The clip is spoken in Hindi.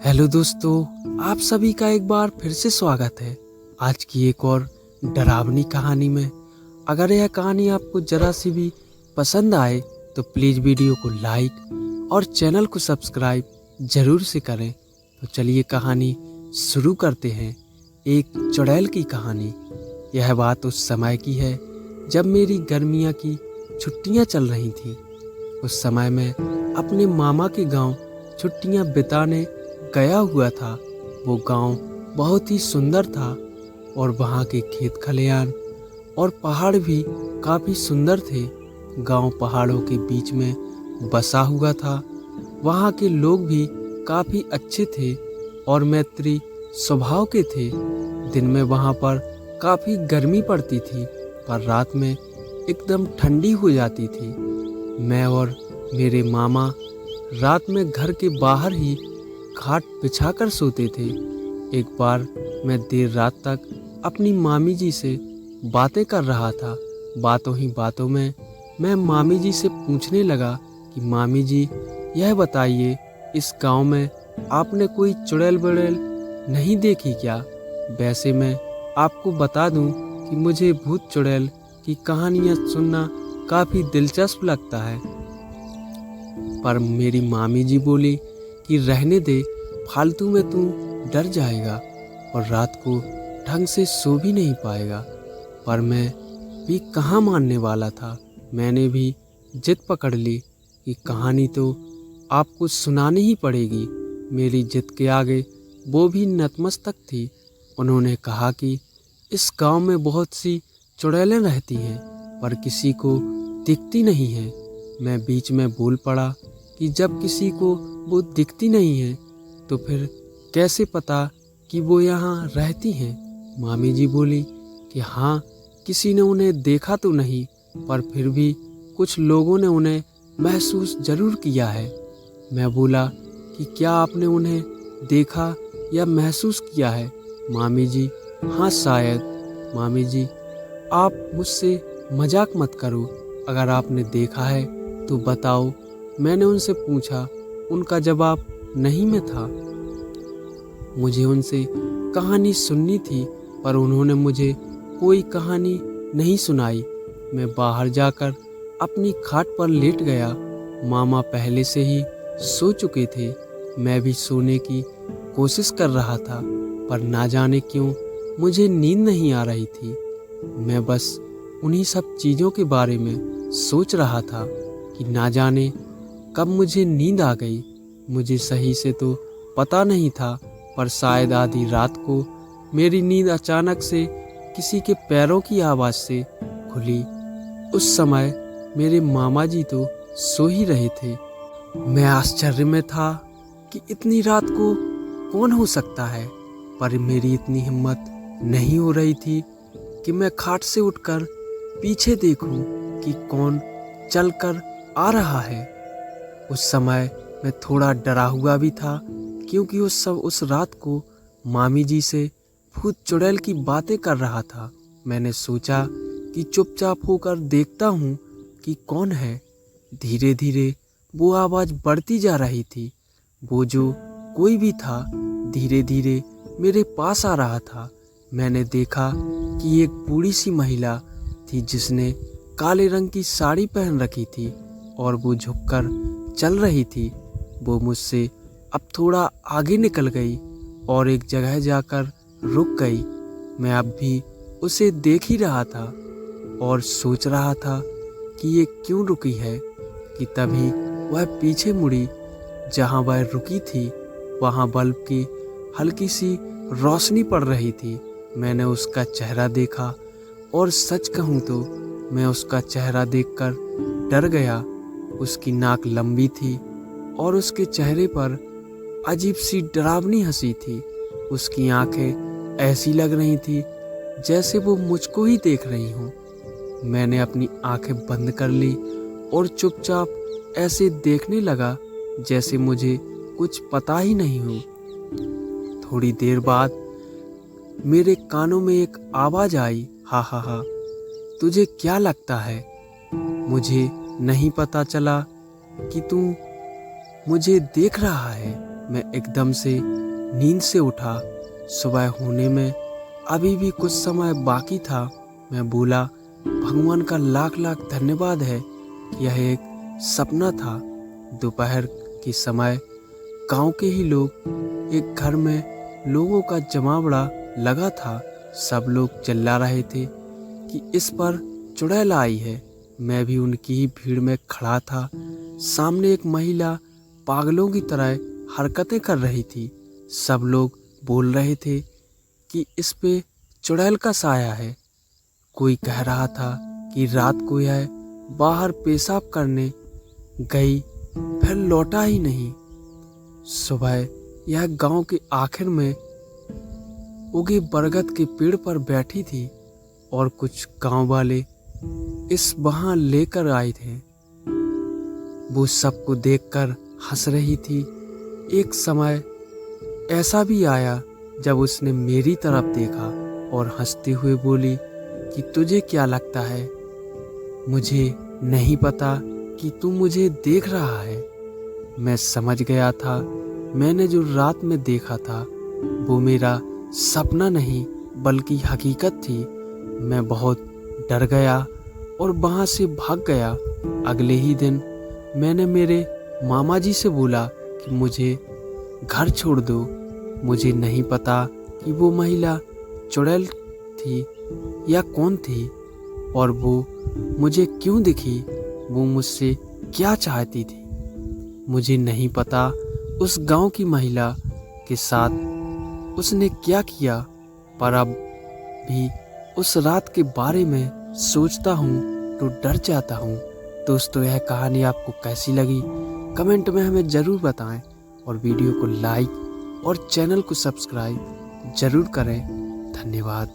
हेलो दोस्तों, आप सभी का एक बार फिर से स्वागत है आज की एक और डरावनी कहानी में। अगर यह कहानी आपको जरा सी भी पसंद आए तो प्लीज़ वीडियो को लाइक और चैनल को सब्सक्राइब जरूर से करें। तो चलिए कहानी शुरू करते हैं। एक चुड़ैल की कहानी। यह बात उस समय की है जब मेरी गर्मियाँ की छुट्टियाँ चल रही थी। उस समय मैं अपने मामा के गांव छुट्टियां बिताने गया हुआ था। वो गांव बहुत ही सुंदर था और वहाँ के खेत खलिहान और पहाड़ भी काफ़ी सुंदर थे। गांव पहाड़ों के बीच में बसा हुआ था। वहाँ के लोग भी काफ़ी अच्छे थे और मैत्री स्वभाव के थे। दिन में वहाँ पर काफ़ी गर्मी पड़ती थी पर रात में एकदम ठंडी हो जाती थी। मैं और मेरे मामा रात में घर के बाहर ही खाट बिछाकर सोते थे। एक बार मैं देर रात तक अपनी मामी जी से बातें कर रहा था। बातों ही बातों में मैं मामी जी से पूछने लगा कि मामी जी, यह बताइए, इस गांव में आपने कोई चुड़ैल बुड़ैल नहीं देखी क्या? वैसे मैं आपको बता दूं कि मुझे भूत चुड़ैल की कहानियाँ सुनना काफ़ी दिलचस्प लगता है। पर मेरी मामी जी बोली कि रहने दे, फालतू में तू डर जाएगा और रात को ढंग से सो भी नहीं पाएगा। पर मैं भी कहाँ मानने वाला था। मैंने भी जिद पकड़ ली कि कहानी तो आपको सुनानी ही पड़ेगी। मेरी जिद के आगे वो भी नतमस्तक थी। उन्होंने कहा कि इस गांव में बहुत सी चुड़ैलें रहती हैं पर किसी को दिखती नहीं है। मैं बीच में बोल पड़ा कि जब किसी को वो दिखती नहीं है तो फिर कैसे पता कि वो यहाँ रहती हैं? मामी जी बोली कि हाँ, किसी ने उन्हें देखा तो नहीं पर फिर भी कुछ लोगों ने उन्हें महसूस जरूर किया है। मैं बोला कि क्या आपने उन्हें देखा या महसूस किया है? मामी जी, हाँ शायद। मामी जी, आप मुझसे मजाक मत करो। अगर आपने देखा है तो बताओ। मैंने उनसे पूछा। उनका जवाब नहीं में था। मुझे उनसे कहानी सुननी थी पर उन्होंने मुझे कोई कहानी नहीं सुनाई। मैं बाहर जाकर अपनी खाट पर लेट गया। मामा पहले से ही सो चुके थे। मैं भी सोने की कोशिश कर रहा था पर ना जाने क्यों मुझे नींद नहीं आ रही थी। मैं बस उन्हीं सब चीज़ों के बारे में सोच रहा था कि ना जाने कब मुझे नींद आ गई। मुझे सही से तो पता नहीं था पर शायद आधी रात को मेरी नींद अचानक से किसी के पैरों की आवाज़ से खुली। उस समय मेरे मामा जी तो सो ही रहे थे। मैं आश्चर्य में था कि इतनी रात को कौन हो सकता है, पर मेरी इतनी हिम्मत नहीं हो रही थी कि मैं खाट से उठकर पीछे देखूं कि कौन चलकर आ रहा है। उस समय मैं थोड़ा डरा हुआ भी था क्योंकि उस रात को मामी जी से भूत चुड़ैल की बातें कर रहा था। मैंने सोचा कि चुपचाप होकर देखता हूँ कि कौन है। धीरे धीरे वो आवाज़ बढ़ती जा रही थी। वो जो कोई भी था धीरे धीरे मेरे पास आ रहा था। मैंने देखा कि एक बूढ़ी सी महिला थी जिसने काले रंग की साड़ी पहन रखी थी और वो झुककर चल रही थी। वो मुझसे अब थोड़ा आगे निकल गई और एक जगह जाकर रुक गई। मैं अब भी उसे देख ही रहा था और सोच रहा था कि ये क्यों रुकी है कि तभी वह पीछे मुड़ी। जहाँ वह रुकी थी वहाँ बल्ब की हल्की सी रोशनी पड़ रही थी। मैंने उसका चेहरा देखा और सच कहूँ तो मैं उसका चेहरा देखकर डर गया। उसकी नाक लंबी थी और उसके चेहरे पर अजीब सी डरावनी हंसी थी। उसकी आंखें ऐसी लग रही थी जैसे वो मुझको ही देख रही हों। मैंने अपनी आंखें बंद कर ली और चुपचाप ऐसे देखने लगा जैसे मुझे कुछ पता ही नहीं हो। थोड़ी देर बाद मेरे कानों में एक आवाज़ आई, हा हा हा। तुझे क्या लगता है? मुझे नहीं पता चला कि तू मुझे देख रहा है। मैं एकदम से नींद से उठा। सुबह होने में अभी भी कुछ समय बाकी था। मैं बोला, भगवान का लाख लाख धन्यवाद है कि यह एक सपना था। दोपहर के समय गांव के ही लोग एक घर में लोगों का जमावड़ा लगा था। सब लोग चिल्ला रहे थे कि इस पर चुड़ैल आई है। मैं भी उनकी ही भीड़ में खड़ा था। सामने एक महिला पागलों की तरह हरकतें कर रही थी। सब लोग बोल रहे थे कि इस पे चुड़ैल का साया है। कोई कह रहा था कि रात को यह बाहर पेशाब करने गई, फिर लौटा ही नहीं। सुबह यह गांव के आखिर में उगे बरगद के पेड़ पर बैठी थी और कुछ गांव वाले इस वहां लेकर आए थे। वो सबको देखकर हंस रही थी। एक समय ऐसा भी आया जब उसने मेरी तरफ देखा और हंसते हुए बोली कि तुझे क्या लगता है, मुझे नहीं पता कि तू मुझे देख रहा है। मैं समझ गया था मैंने जो रात में देखा था वो मेरा सपना नहीं बल्कि हकीकत थी। मैं बहुत डर गया और वहाँ से भाग गया। अगले ही दिन मैंने मेरे मामा जी से बोला कि मुझे घर छोड़ दो। मुझे नहीं पता कि वो महिला चुड़ैल थी या कौन थी और वो मुझे क्यों दिखी, वो मुझसे क्या चाहती थी। मुझे नहीं पता उस गांव की महिला के साथ उसने क्या किया, पर अब भी उस रात के बारे में सोचता हूँ तो डर जाता हूँ। दोस्तों, यह कहानी आपको कैसी लगी कमेंट में हमें ज़रूर बताएं और वीडियो को लाइक और चैनल को सब्सक्राइब ज़रूर करें। धन्यवाद।